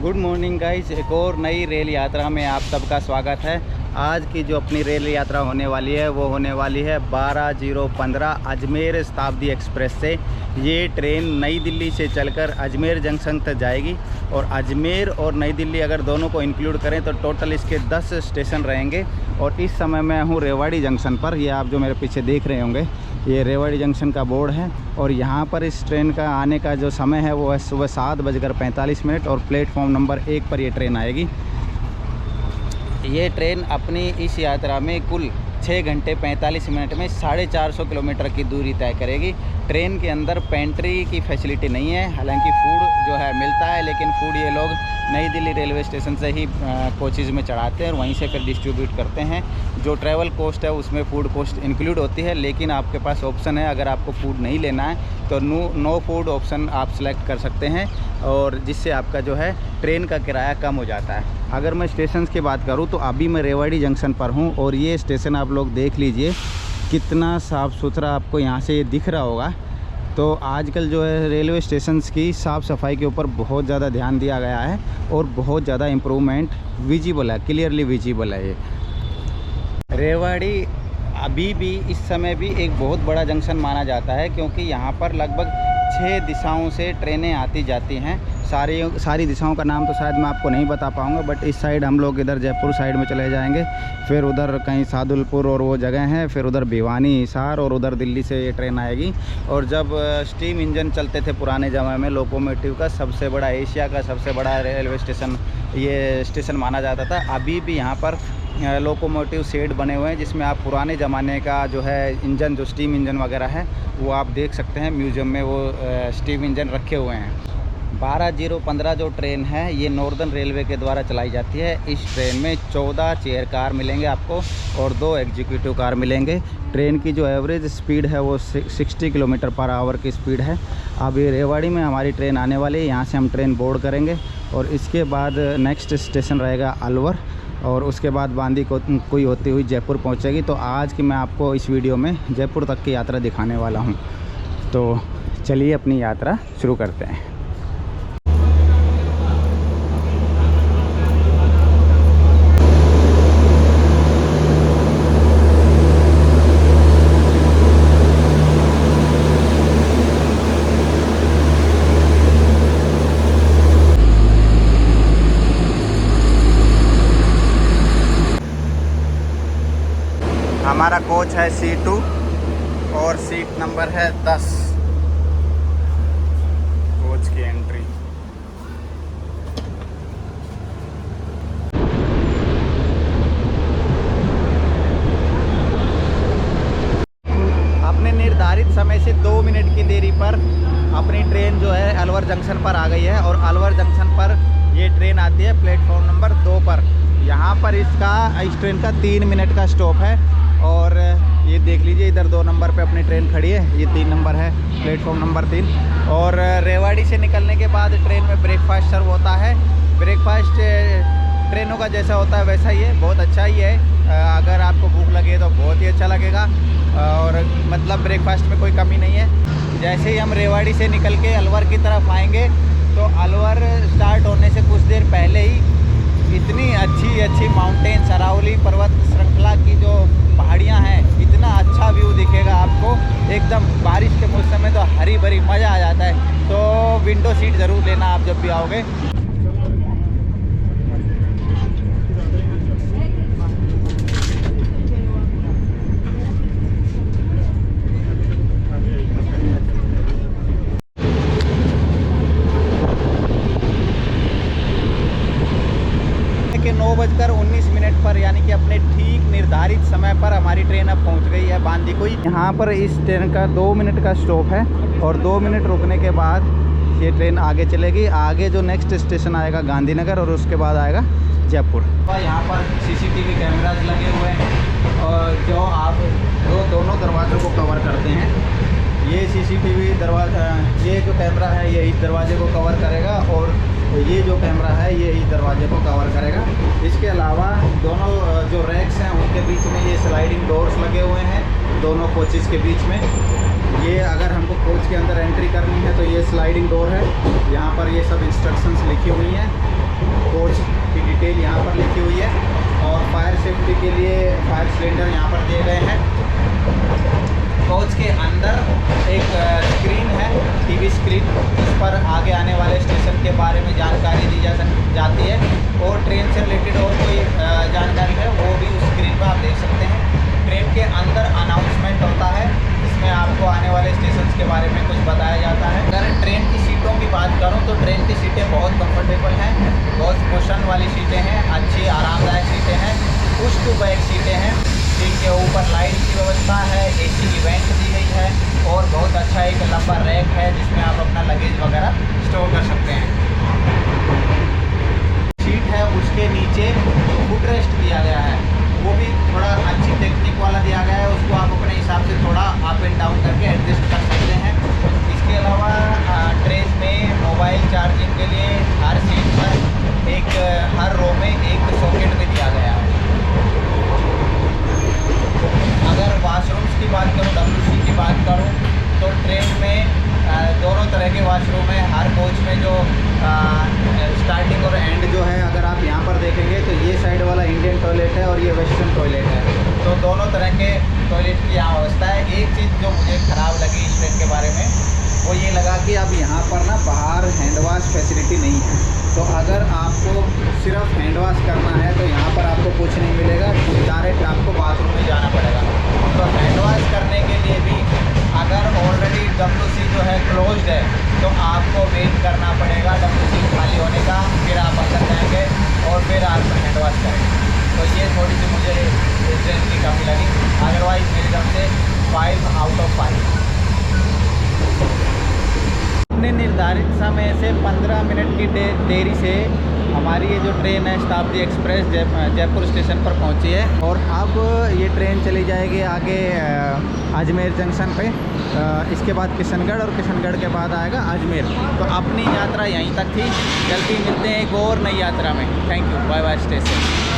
Good morning guys, एक और नई रेल यात्रा में आप सबका स्वागत है। आज की जो अपनी रेल यात्रा होने वाली है वो होने वाली है 12:015 अजमेर शताब्दी एक्सप्रेस से। ये ट्रेन नई दिल्ली से चलकर अजमेर जंक्शन तक जाएगी और अजमेर और नई दिल्ली अगर दोनों को इंक्लूड करें तो टोटल इसके 10 स्टेशन रहेंगे। और इस समय मैं हूँ रेवाड़ी जंक्शन पर। ये आप जो मेरे पीछे देख रहे होंगे ये रेवाड़ी जंक्शन का बोर्ड है। और यहाँ पर इस ट्रेन का आने का जो समय है वो है सुबह 7:45 और प्लेटफॉर्म नंबर 1 पर ये ट्रेन आएगी। ये ट्रेन अपनी इस यात्रा में कुल 6 घंटे 45 मिनट में 450 किलोमीटर की दूरी तय करेगी। ट्रेन के अंदर पेंट्री की फैसिलिटी नहीं है, हालांकि फूड जो है मिलता है, लेकिन फूड ये लोग नई दिल्ली रेलवे स्टेशन से ही कोचेज़ में चढ़ाते हैं और वहीं से फिर डिस्ट्रीब्यूट करते हैं। जो ट्रैवल कॉस्ट है उसमें फ़ूड कॉस्ट इंक्लूड होती है, लेकिन आपके पास ऑप्शन है, अगर आपको फ़ूड नहीं लेना है तो नो फूड ऑप्शन आप सेलेक्ट कर सकते हैं, और जिससे आपका जो है ट्रेन का किराया कम हो जाता है। अगर मैं स्टेशन की बात करूं तो अभी मैं रेवाड़ी जंक्शन पर हूं और ये स्टेशन आप लोग देख लीजिए कितना साफ़ सुथरा आपको यहाँ से ये दिख रहा होगा। तो आजकल जो है रेलवे स्टेशंस की साफ़ सफाई के ऊपर बहुत ज़्यादा ध्यान दिया गया है और बहुत ज़्यादा इम्प्रूवमेंट विजिबल है, क्लियरली विजिबल है। ये रेवाड़ी अभी भी इस समय भी एक बहुत बड़ा जंक्शन माना जाता है, क्योंकि यहाँ पर लगभग 6 दिशाओं से ट्रेनें आती जाती हैं। सारी दिशाओं का नाम तो शायद मैं आपको नहीं बता पाऊँगा, बट इस साइड हम लोग इधर जयपुर साइड में चले जाएंगे, फिर उधर कहीं सादुलपुर और वो जगह हैं, फिर उधर भिवानी, हिसार, और उधर दिल्ली से ये ट्रेन आएगी। और जब स्टीम इंजन चलते थे पुराने ज़माने में लोकोमोटिव का, सबसे बड़ा एशिया का सबसे बड़ा रेलवे स्टेशन ये स्टेशन माना जाता था। अभी भी यहाँ पर लोकोमोटिव शेड बने हुए हैं जिसमें आप पुराने ज़माने का जो है इंजन, जो स्टीम इंजन वगैरह है वो आप देख सकते हैं। म्यूज़ियम में वो स्टीम इंजन रखे हुए हैं। 12:015 जो ट्रेन है ये नॉर्दर्न रेलवे के द्वारा चलाई जाती है। इस ट्रेन में 14 चेयर कार मिलेंगे आपको और 2 एग्जीक्यूटिव कार मिलेंगे। ट्रेन की जो एवरेज स्पीड है वो 60 किलोमीटर पर आवर की स्पीड है। अब ये रेवाड़ी में हमारी ट्रेन आने वाली है, यहाँ से हम ट्रेन बोर्ड करेंगे और इसके बाद नेक्स्ट स्टेशन रहेगा अलवर, और उसके बाद बांदी को कोई होती हुई जयपुर पहुंचेगी। तो आज की मैं आपको इस वीडियो में जयपुर तक की यात्रा दिखाने वाला हूं। तो चलिए अपनी यात्रा शुरू करते हैं। हमारा कोच है C2 और सीट नंबर है 10। कोच की एंट्री। अपने निर्धारित समय से 2 मिनट की देरी पर अपनी ट्रेन जो है अलवर जंक्शन पर आ गई है और अलवर जंक्शन पर ये ट्रेन आती है प्लेटफॉर्म नंबर 2 पर। यहाँ पर इस ट्रेन का 3 मिनट का स्टॉप है। और ये देख लीजिए इधर 2 नंबर पे अपनी ट्रेन खड़ी है, ये 3 नंबर है, प्लेटफॉर्म नंबर 3। और रेवाड़ी से निकलने के बाद ट्रेन में ब्रेकफास्ट सर्व होता है। ब्रेकफास्ट ट्रेनों का जैसा होता है वैसा ही है, बहुत अच्छा ही है। अगर आपको भूख लगे तो बहुत ही अच्छा लगेगा, और मतलब ब्रेकफास्ट में कोई कमी नहीं है। जैसे ही हम रेवाड़ी से निकल के अलवर की तरफ आएंगे तो अलवर स्टार्ट होने से कुछ देर पहले ही इतनी अच्छी माउंटेन अरावली पर्वत श्रृंखला की जो पहाड़ियाँ हैं, इतना अच्छा व्यू दिखेगा आपको। एकदम बारिश के मौसम में तो हरी भरी मज़ा आ जाता है। तो विंडो सीट ज़रूर लेना आप जब भी आओगे। के 9:19 पर यानी कि अपने ठीक निर्धारित समय पर हमारी ट्रेन अब पहुंच गई है बांदी कोई। यहाँ पर इस ट्रेन का 2 मिनट का स्टॉप है और 2 मिनट रुकने के बाद ये ट्रेन आगे चलेगी। आगे जो नेक्स्ट स्टेशन आएगा गांधीनगर और उसके बाद आएगा जयपुर। यहाँ पर CCTV कैमराज लगे हुए हैं और जो आप दोनों दरवाज़ों को कवर करते हैं। ये CCTV दरवाज़ा, ये जो कैमरा है ये इस दरवाजे को कवर करेगा और ये जो कैमरा है ये इस दरवाजे को कवर करेगा। इसके अलावा दोनों जो रैक्स हैं उनके बीच में ये स्लाइडिंग डोर्स लगे हुए हैं दोनों कोचेज़ के बीच में। ये अगर हमको कोच के अंदर एंट्री करनी है तो ये स्लाइडिंग डोर है। यहाँ पर ये सब इंस्ट्रक्शंस लिखी हुई हैं, कोच की डिटेल यहाँ पर लिखी हुई है। और फायर सेफ्टी के लिए फायर सिलेंडर यहाँ पर दिए गए हैं। कोच के अंदर एक स्क्रीन है, टीवी स्क्रीन, उस पर आगे आने वाले स्टेशन के बारे में जानकारी दी जाती है। और ट्रेन से रिलेटेड और कोई जानकारी है वो भी उस स्क्रीन पर आप देख सकते हैं। ट्रेन के अंदर अनाउंसमेंट होता है, इसमें आपको आने वाले स्टेशन के बारे में कुछ बताया जाता है। अगर ट्रेन की सीटों की बात करूं तो ट्रेन की सीटें बहुत कंफर्टेबल हैं, बहुत कुशन वाली सीटें हैं, अच्छी आरामदायक सीटें हैं, पुश टू बैक सीटें हैं। सीट के ऊपर लाइट की व्यवस्था है, AC की वेंट दी गई है और बहुत अच्छा एक लंबा रैक है जिसमें आप अपना लगेज वगैरह स्टोर कर सकते हैं। सीट है उसके नीचे फुट रेस्ट दिया गया है, वो भी थोड़ा अच्छी टेक्निक वाला दिया गया है, उसको आप अपने हिसाब से थोड़ा अप एंड डाउन करके एडजस्ट कर सकते हैं। इसके अलावा ट्रेन में मोबाइल चार्जिंग के लिए हर सीट पर हर रो में एक सॉकेट भी दिया गया है। अगर वाशरूम्स की बात करूँ, WC की बात करूँ, तो ट्रेन में दोनों तरह के वाशरूम है। हर कोच में जो स्टार्टिंग और एंड जो है, अगर आप यहाँ पर देखेंगे तो ये साइड वाला इंडियन टॉयलेट है और ये वेस्टर्न टॉयलेट है, तो दोनों तरह के टॉयलेट की यहाँ व्यवस्था है। एक चीज़ जो मुझे ख़राब लगी इस ट्रेन के बारे में वो ये लगा कि अब यहाँ पर ना बाहर हैंड वॉश फैसिलिटी नहीं है। तो अगर आपको सिर्फ हैंड वॉश करना है तो यहाँ पर आपको कुछ नहीं मिलेगा, डायरेक्ट आपको बाथरूम में जाना पड़ेगा। तो हैंड वॉश करने के लिए भी अगर ऑलरेडी WC जो है क्लोज्ड है तो आपको वेट करना पड़ेगा WC खाली होने का, फिर आप अंदर जाएंगे और फिर आप हैंड वॉश करेंगे। तो ये थोड़ी सी मुझे इस ट्रेन की कमी लगी। अदरवाइज़ मेरी तरफ से 5 आउट ऑफ 5। अपने निर्धारित समय से 15 मिनट की देरी से हमारी ये जो ट्रेन है शताब्दी एक्सप्रेस जयपुर स्टेशन पर पहुंची है। और अब ये ट्रेन चली जाएगी आगे अजमेर जंक्शन पे, इसके बाद किशनगढ़ और किशनगढ़ के बाद आएगा अजमेर। तो अपनी यात्रा यहीं तक थी, जल्दी मिलते हैं एक और नई यात्रा में। Thank you, bye bye, stay safe.